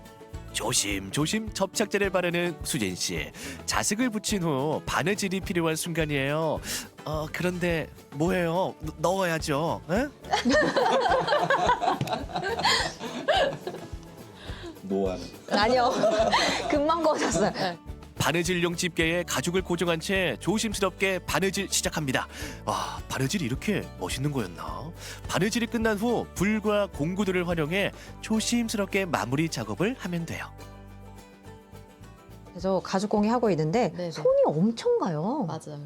조심조심 접착제를 바르는 수진 씨. 자석을 붙인 후 바느질이 필요한 순간이에요. 그런데 뭐예요? 넣어야죠. 에? 뭐하는? 아니요. 금방 거졌어요. 바느질용 집게에 가죽을 고정한 채 조심스럽게 바느질 시작합니다. 와, 바느질이 이렇게 멋있는 거였나? 바느질이 끝난 후 불과 공구들을 활용해 조심스럽게 마무리 작업을 하면 돼요. 그래서 가죽 공예 하고 있는데 네네. 손이 엄청 가요. 맞아요.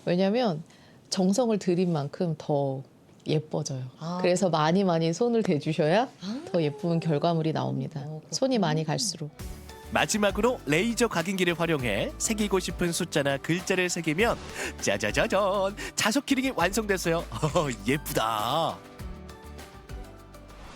왜냐면 정성을 들인 만큼 더 예뻐져요. 그래서 많이 손을 대주셔야 더 예쁜 결과물이 나옵니다. 손이 많이 갈수록. 마지막으로 레이저 각인기를 활용해 새기고 싶은 숫자나 글자를 새기면 짜자자잔 자석 키링이 완성됐어요. 예쁘다.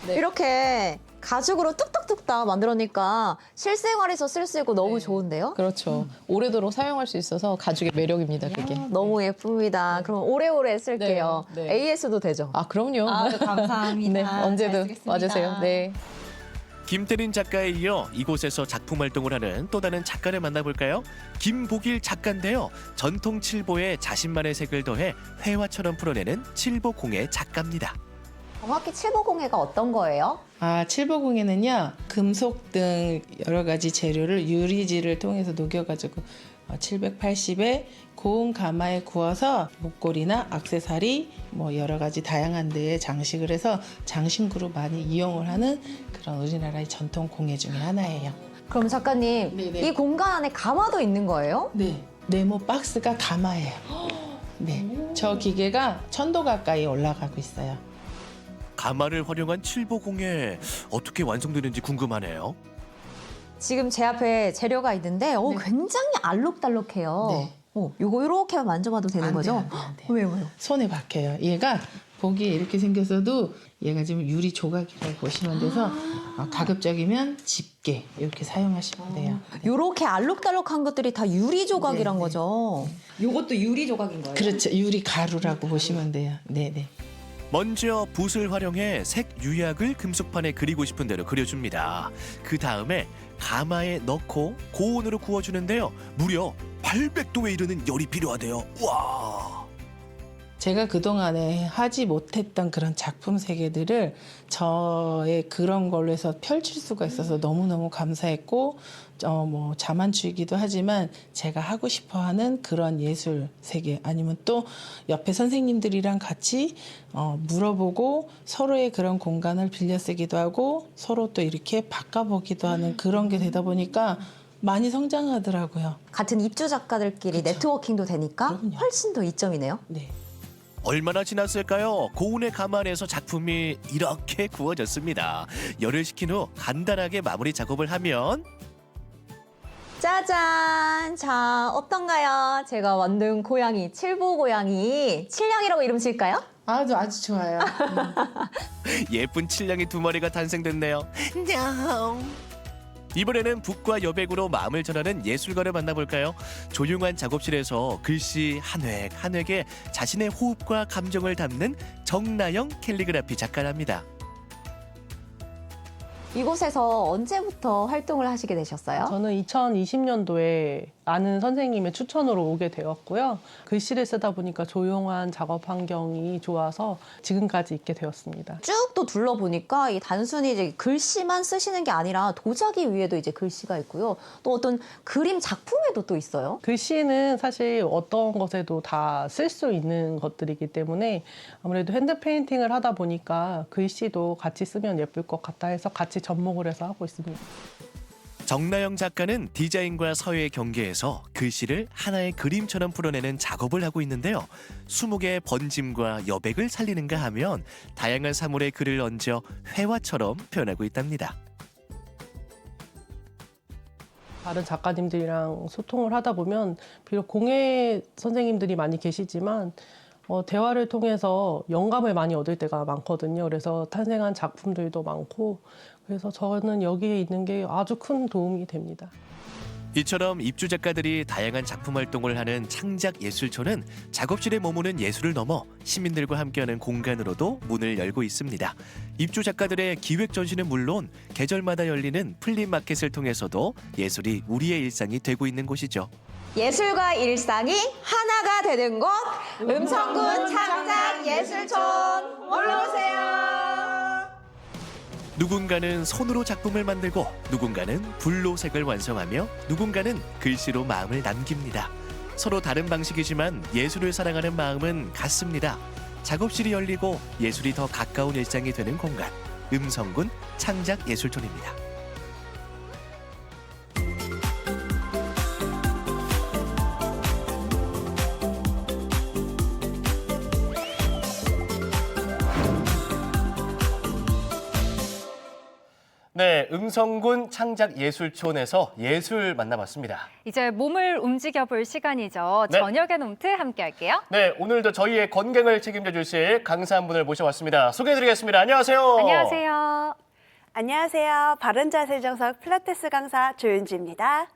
네. 이렇게 가죽으로 뚝딱뚝딱 만들어니까 실생활에서 쓸 수 있고 너무 좋은데요? 그렇죠. 오래도록 사용할 수 있어서 가죽의 매력입니다. 그게. 너무 예쁩니다. 그럼 오래오래 쓸게요. 네, 네. AS도 되죠? 아, 그럼요. 감사합니다. 네, 잘 언제든 쓰겠습니다. 와주세요. 네. 김태린 작가에 이어 이곳에서 작품 활동을 하는 또 다른 작가를 만나볼까요? 김복일 작가인데요. 전통 칠보에 자신만의 색을 더해 회화처럼 풀어내는 칠보공예 작가입니다. 정확히 칠보공예가 어떤 거예요? 칠보공예는요, 금속 등 여러 가지 재료를 유리질을 통해서 녹여가지고 780에 고온 가마에 구워서 목걸이나 액세서리 여러 가지 다양한 데에 장식을 해서 장신구로 많이 이용을 하는 그런 우리나라의 전통 공예 중에 하나예요. 그럼 작가님, 네네. 이 공간 안에 가마도 있는 거예요? 네, 네모 박스가 가마예요. 네, 저 기계가 1000도 가까이 올라가고 있어요. 가마를 활용한 칠보공예 어떻게 완성되는지 궁금하네요. 지금 제 앞에 재료가 있는데 굉장히 알록달록해요. 네. 요거 이렇게 만져봐도 되는 거죠? 안 돼요. 왜요? 손에 박혀요. 얘가 보기에 이렇게 생겼어도 얘가 지금 유리 조각이라고 보시면 돼서 가급적이면 집게 이렇게 사용하시면 돼요. 요렇게 알록달록한 것들이 다 유리 조각이란 거죠? 요것도 유리 조각인 거예요? 그렇죠. 유리 가루라고 보시면 돼요. 네네. 먼저 붓을 활용해 색 유약을 금속판에 그리고 싶은 대로 그려줍니다. 그 다음에 가마에 넣고 고온으로 구워주는데요. 무려 800도에 이르는 열이 필요하대요. 와! 제가 그동안에 하지 못했던 그런 작품 세계들을 저의 그런 걸로 해서 펼칠 수가 있어서 너무너무 감사했고 뭐 자만추이기도 하지만 제가 하고 싶어하는 그런 예술 세계 아니면 또 옆에 선생님들이랑 같이 물어보고 서로의 그런 공간을 빌려 쓰기도 하고 서로 또 이렇게 바꿔보기도 하는 그런 게 되다 보니까 많이 성장하더라고요. 같은 입주 작가들끼리 네트워킹도 되니까 훨씬 더 이점이네요. 네. 얼마나 지났을까요? 고운의 가마 안에서 작품이 이렇게 구워졌습니다. 열을 식힌 후 간단하게 마무리 작업을 하면 짜잔! 자, 어떤가요? 제가 만든 고양이, 칠보 고양이. 칠량이라고 이름 지을까요? 아주 좋아요. 예쁜 칠량이 2마리가 탄생됐네요. 이번에는 북과 여백으로 마음을 전하는 예술가를 만나볼까요? 조용한 작업실에서 글씨 한 획 한 획에 자신의 호흡과 감정을 담는 정나영 캘리그라피 작가랍니다. 이곳에서 언제부터 활동을 하시게 되셨어요? 저는 2020년도에 아는 선생님의 추천으로 오게 되었고요. 글씨를 쓰다 보니까 조용한 작업 환경이 좋아서 지금까지 있게 되었습니다. 쭉 또 둘러보니까 이 단순히 이제 글씨만 쓰시는 게 아니라 도자기 위에도 이제 글씨가 있고요. 또 어떤 그림 작품에도 또 있어요. 글씨는 사실 어떤 것에도 다 쓸 수 있는 것들이기 때문에 아무래도 핸드 페인팅을 하다 보니까 글씨도 같이 쓰면 예쁠 것 같다 해서 같이 접목을 해서 하고 있습니다. 정나영 작가는 디자인과 서예의 경계에서 글씨를 하나의 그림처럼 풀어내는 작업을 하고 있는데요. 20개의 번짐과 여백을 살리는가 하면 다양한 사물에 글을 얹어 회화처럼 표현하고 있답니다. 다른 작가님들이랑 소통을 하다 보면 비록 공예 선생님들이 많이 계시지만 대화를 통해서 영감을 많이 얻을 때가 많거든요. 그래서 탄생한 작품들도 많고 그래서 저는 여기에 있는 게 아주 큰 도움이 됩니다. 이처럼 입주 작가들이 다양한 작품 활동을 하는 창작예술촌은 작업실에 머무는 예술을 넘어 시민들과 함께하는 공간으로도 문을 열고 있습니다. 입주 작가들의 기획 전시는 물론 계절마다 열리는 플리마켓을 통해서도 예술이 우리의 일상이 되고 있는 곳이죠. 예술과 일상이 하나가 되는 곳, 음성군 창작예술촌. 올라오세요. 누군가는 손으로 작품을 만들고 누군가는 불로 색을 완성하며 누군가는 글씨로 마음을 남깁니다. 서로 다른 방식이지만 예술을 사랑하는 마음은 같습니다. 작업실이 열리고 예술이 더 가까운 일상이 되는 공간, 음성군 창작예술촌입니다. 네, 음성군 창작예술촌에서 예술 만나봤습니다. 이제 몸을 움직여볼 시간이죠. 네. 저녁의 놈트 함께 할게요. 네, 오늘도 저희의 건강을 책임져 주실 강사 한 분을 모셔왔습니다. 소개해드리겠습니다. 안녕하세요. 안녕하세요. 안녕하세요. 바른자세 정석 필라테스 강사 조윤지입니다.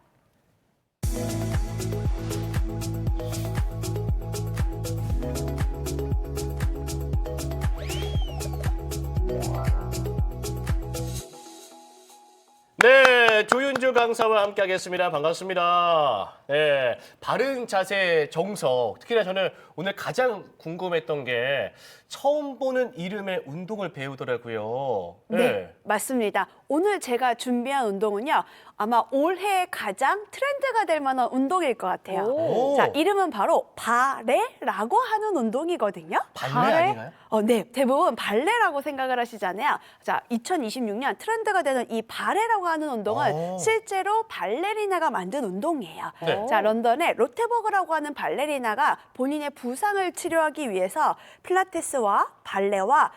네, 조윤주 강사와 함께하겠습니다. 반갑습니다. 네, 바른 자세 정석. 특히나 저는 오늘 가장 궁금했던 게 처음 보는 이름의 운동을 배우더라고요. 네, 맞습니다. 오늘 제가 준비한 운동은요. 아마 올해 가장 트렌드가 될 만한 운동일 것 같아요. 오. 자, 이름은 바로 발레라고 하는 운동이거든요. 발레 아닌가요? 네, 대부분 발레라고 생각을 하시잖아요. 자, 2026년 트렌드가 되는 이 발레라고 하는 운동은 실제로 발레리나가 만든 운동이에요. 네. 자, 런던의 로테버그라고 하는 발레리나가 본인의 부상을 치료하기 위해서 필라테스와 발레와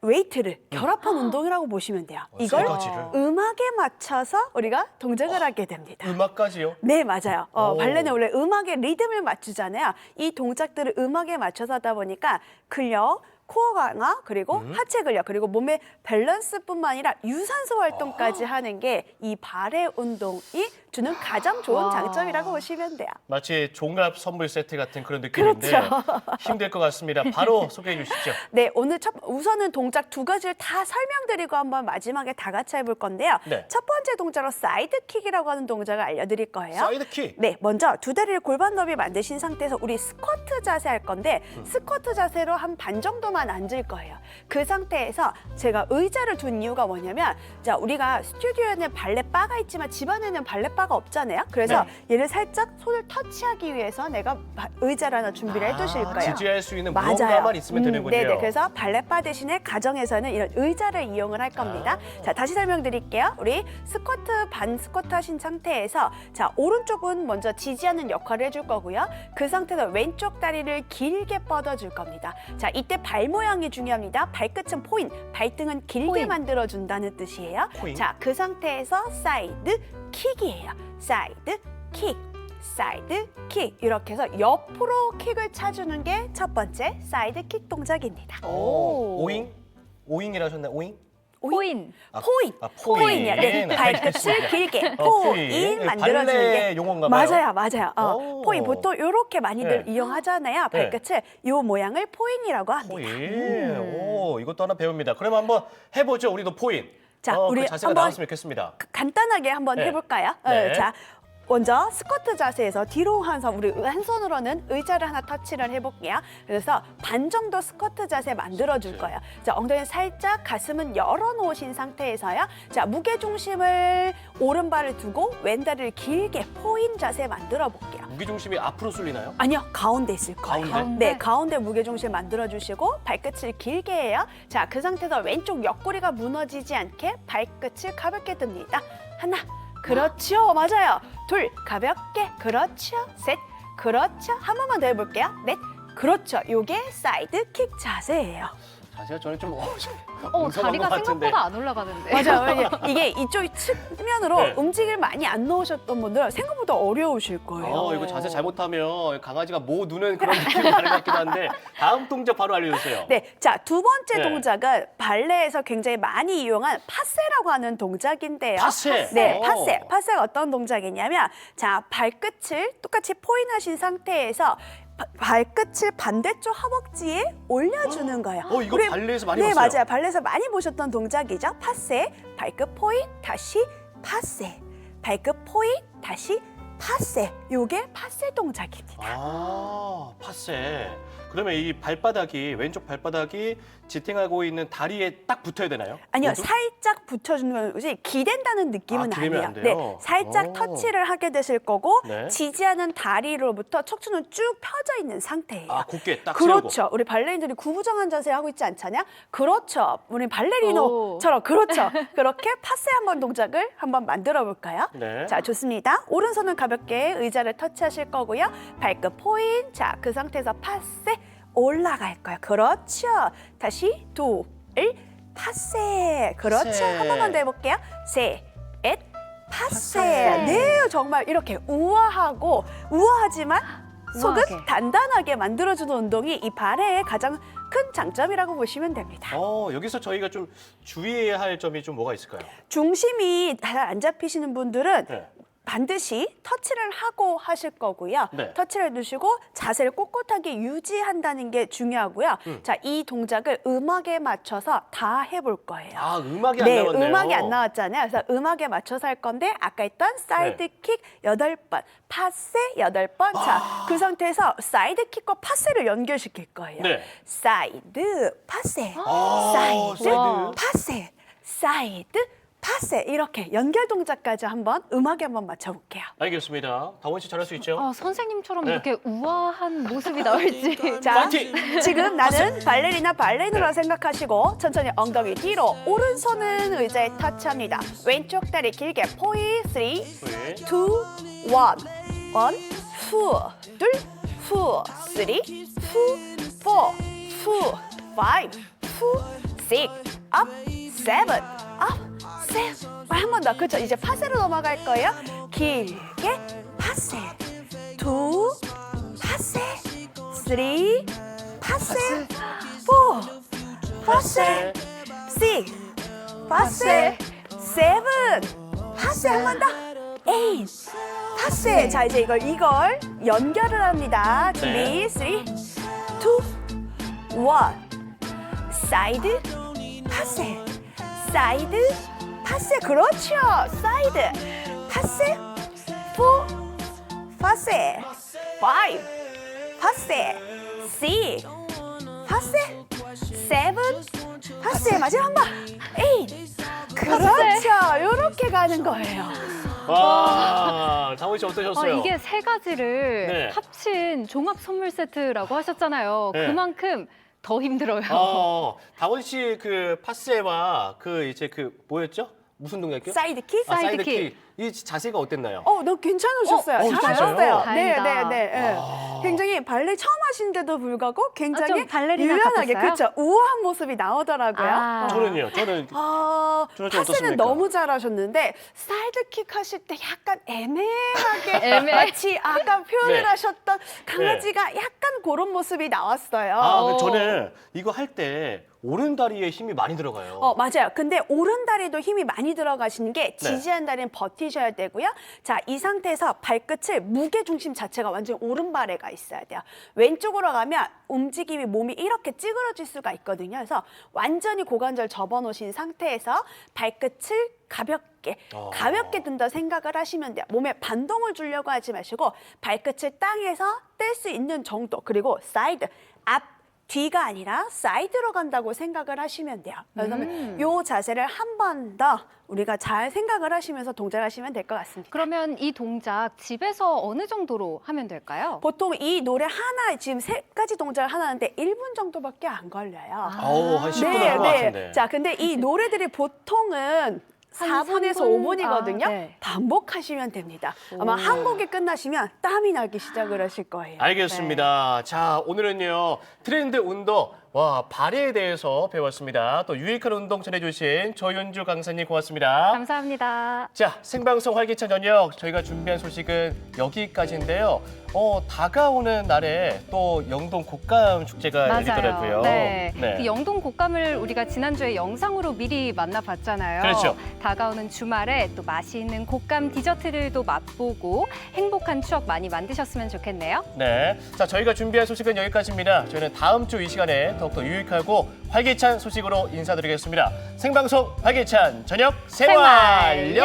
웨이트를 결합한 운동이라고 보시면 돼요. 이걸 세 가지를? 음악에 맞춰서 우리가 동작을 하게 됩니다. 음악까지요? 네, 맞아요. 오. 발레는 원래 음악에 리듬을 맞추잖아요. 이 동작들을 음악에 맞춰서 하다 보니까 근력, 코어 강화, 그리고 하체 근력, 그리고 몸의 밸런스뿐만 아니라 유산소 활동까지 하는 게 이 발레 운동이 주는 가장 좋은 와. 장점이라고 보시면 돼요. 마치 종합 선물 세트 같은 그런 느낌인데 그렇죠. 힘들 것 같습니다. 바로 소개해 주시죠. 네, 오늘 우선은 동작 두 가지를 다 설명드리고 한번 마지막에 다 같이 해볼 건데요. 네. 첫 번째 동작으로 사이드킥이라고 하는 동작을 알려드릴 거예요. 사이드킥. 네, 먼저 두 다리를 골반 너비 만드신 상태에서 우리 스쿼트 자세 할 건데 스쿼트 자세로 한 반 정도만 앉을 거예요. 그 상태에서 제가 의자를 둔 이유가 뭐냐면 자, 우리가 스튜디오에는 발레바가 있지만 집안에는 발레바가 없잖아요. 그래서 얘를 살짝 손을 터치하기 위해서 내가 의자를 하나 준비를 해두실 거예요. 지지할 수 있는 맞아요. 무언가만 있으면 되는군요. 네네. 그래서 발레바 대신에 가정에서는 이런 의자를 이용을 할 겁니다. 자, 다시 설명드릴게요. 우리 스쿼트, 반 스쿼트 하신 상태에서 자, 오른쪽은 먼저 지지하는 역할을 해줄 거고요. 그 상태에서 왼쪽 다리를 길게 뻗어줄 겁니다. 자, 이때 발 모양이 중요합니다. 발끝은 포인, 발등은 길게 만들어준다는 뜻이에요. 포인. 자, 그 상태에서 사이드 킥이에요. 사이드 킥. 사이드 킥 이렇게 해서 옆으로 킥을 차주는 게 첫 번째 사이드 킥 동작입니다. 오잉? 오잉이라 하셨나요? 오잉? 포인. 포인. 포인이야. 네, 발끝을 길게 포인 만들어주는 발레 게 용어인가 봐요. 맞아요. 오. 포인 보통 이렇게 많이들 네. 이용하잖아요. 발끝을 이 모양을 포인이라고 합니다. 포인. 오, 이것도 하나 배웁니다. 그럼 한번 해보죠. 우리도 포인. 자, 그 우리 자세가 한번 나왔으면 좋겠습니다. 간단하게 한번 네. 해볼까요? 네. 자, 먼저 스쿼트 자세에서 뒤로 한서 우리 한 손으로는 의자를 하나 터치를 해볼게요. 그래서 반 정도 스쿼트 자세 만들어줄 거예요. 자, 엉덩이 살짝 가슴은 열어놓으신 상태에서요. 자, 무게 중심을 오른발을 두고 왼다리를 길게 포인 자세 만들어 볼게요. 무게 중심이 앞으로 쏠리나요? 아니요, 가운데 있을 거예요. 가운데? 네, 가운데 무게 중심 만들어주시고 발끝을 길게 해요. 자, 그 상태에서 왼쪽 옆구리가 무너지지 않게 발끝을 가볍게 듭니다. 하나, 그렇죠, 맞아요. 둘, 가볍게, 그렇죠. 셋, 그렇죠. 한 번만 더 해볼게요. 넷, 그렇죠. 요게 사이드 킥 자세예요. 자세가 저는 좀 다리가 것 같은데. 생각보다 안 올라가는데. 맞아요. 왜냐면 이게 이쪽 측면으로 네. 움직임을 많이 안 넣으셨던 분들 생각보다 어려우실 거예요. 이거 자세 잘못하면 강아지가 모 누는 그런 느낌이 나는 것 같기도 한데 다음 동작 바로 알려주세요. 네, 자, 두 번째 네. 동작은 발레에서 굉장히 많이 이용한 파세라고 하는 동작인데요. 파세? 네, 오. 파세. 파세가 어떤 동작이냐면 자, 발끝을 똑같이 포인하신 상태에서 발끝을 반대쪽 허벅지에 올려주는 거예요. 이거 발레에서 많이 네, 봤어요. 맞아요. 발레에서 많이 보셨던 동작이죠. 파세, 발끝 포인, 다시 파세. 발끝 포인, 다시 파세. 요게 파세 동작입니다. 파세. 그러면 이 발바닥이 왼쪽 발바닥이 지탱하고 있는 다리에 딱 붙어야 되나요? 아니요, 모두? 살짝 붙여주는 거지 기댄다는 느낌은 기대면 아니에요. 안 돼요? 네, 살짝 오. 터치를 하게 되실 거고 네. 지지하는 다리로부터 척추는 쭉 펴져 있는 상태예요. 곧게 딱 그렇죠. 세우고. 우리 발레리인들이 구부정한 자세를 하고 있지 않잖냐? 그렇죠. 우리 발레리노처럼 그렇죠. 그렇게 파세 한번 동작을 한번 만들어 볼까요? 네. 자, 좋습니다. 오른손은 가볍게 의자를 터치하실 거고요. 발끝 포인. 자, 그 상태에서 파세 올라갈 거예요. 그렇죠. 다시 둘, 파세. 그렇죠. 파세. 한 번만 더 해볼게요. 셋, 파세. 파세. 네, 정말 이렇게 우아하지만 속은 우아하게. 단단하게 만들어주는 운동이 이 발레의 가장 큰 장점이라고 보시면 됩니다. 여기서 저희가 좀 주의해야 할 점이 좀 뭐가 있을까요? 중심이 잘 안 잡히시는 분들은 네. 반드시 터치를 하고 하실 거고요. 네. 터치를 해두시고 자세를 꼿꼿하게 유지한다는 게 중요하고요. 자, 이 동작을 음악에 맞춰서 다 해볼 거예요. 음악이 안 네, 나왔네요. 음악이 안 나왔잖아요. 그래서 음악에 맞춰서 할 건데 아까 했던 사이드킥 8번, 파세 8번. 자, 그 상태에서 사이드킥과 파세를 연결시킬 거예요. 네. 사이드, 파세, 사이드, 파세, 사이드, 파세 이렇게 연결 동작까지 한번 음악에 한번 맞춰볼게요. 알겠습니다. 다원 씨 잘할 수 있죠? 선생님처럼 네. 이렇게 우아한 모습이 나올지. 자, 파이팅! 지금 나는 발레리노라고 생각하시고 천천히 엉덩이 뒤로 오른손은 의자에 터치합니다. 왼쪽 다리 길게 포인 3, 2, 1 후, 둘, 후, 3, 후, 4, 후, 5, 후, 6, 업, 7, 업, 한 번 더. 그렇죠. 이제 파세로 넘어갈 거예요. 길게 파세. 2, 파세. 3, 파세. 4, 파세. 6, 파세. 7, 파세. 한 번 더. 8. 파세. 자, 이제 이걸 연결을 합니다. 준비. 네. 3, 2, 1. 사이드, 파세. 사이드, 파세. 그렇죠. 사이드, 파세. 4, 파세. 5, 파세. 6, 파세. 7, 파세. 마지막 한 번. 8. 그렇죠. 이렇게 가는 거예요. 와, 장원 씨 어떠셨어요? 이게 세 가지를 네. 합친 종합 선물 세트라고 하셨잖아요. 네. 그만큼 더 힘들어요. 다원 씨 그 파세와 그 이제 그 뭐였죠? 무슨 동작이요? 사이드킥? 사이드킥. 이 자세가 어땠나요? 너 괜찮으셨어요. 진짜요? 잘하셨어요. 네, 다행이다. 네, 네. 굉장히 발레 처음 하신데도 불구하고 굉장히 좀 발레리나 유연하게, 같았어요? 그렇죠. 우아한 모습이 나오더라고요. 저는요. 저는 좀 파스는 어떻습니까? 너무 잘하셨는데 사이드킥 하실 때 약간 애매하게 애매해. 마치 아까 표현을 네. 하셨던 강아지가 약간 그런 모습이 나왔어요. 그 저는 이거 할 때 오른 다리에 힘이 많이 들어가요. 맞아요. 근데 오른 다리도 힘이 많이 들어가시는 게 지지한 다리는 버티셔야 되고요. 자, 이 상태에서 발끝을 무게 중심 자체가 완전 오른발에 가 있어야 돼요. 왼쪽으로 가면 움직임이 몸이 이렇게 찌그러질 수가 있거든요. 그래서 완전히 고관절 접어놓으신 상태에서 발끝을 가볍게 든다 생각을 하시면 돼요. 몸에 반동을 주려고 하지 마시고 발끝을 땅에서 뗄 수 있는 정도, 그리고 사이드, 앞, 뒤가 아니라 사이드로 간다고 생각을 하시면 돼요. 그러면 이 자세를 한 번 더 우리가 잘 생각을 하시면서 동작을 하시면 될 것 같습니다. 그러면 이 동작 집에서 어느 정도로 하면 될까요? 보통 이 노래 하나, 지금 세 가지 동작을 하나 하는데 1분 정도밖에 안 걸려요. 한 10분 할 것 같은데. 자, 근데 이 노래들이 보통은 4분에서 5분이거든요. 반복하시면 됩니다. 아마 한 곡이 끝나시면 땀이 나기 시작을 하실 거예요. 알겠습니다. 자, 오늘은요. 트렌드 운동, 발에에 대해서 배웠습니다. 또 유익한 운동 전해주신 조윤주 강사님 고맙습니다. 감사합니다. 자, 생방송 활기찬 저녁 저희가 준비한 소식은 여기까지인데요. 다가오는 날에 또 영동 곶감 축제가 열리더라고요. 네. 그 영동 곶감을 우리가 지난주에 영상으로 미리 만나봤잖아요. 그렇죠. 다가오는 주말에 또 맛있는 곶감 디저트들도 맛보고 행복한 추억 많이 만드셨으면 좋겠네요. 네. 자, 저희가 준비한 소식은 여기까지입니다. 저희는 다음 주 이 시간에 더욱더 유익하고 활기찬 소식으로 인사드리겠습니다. 생방송 활기찬 저녁 생활력!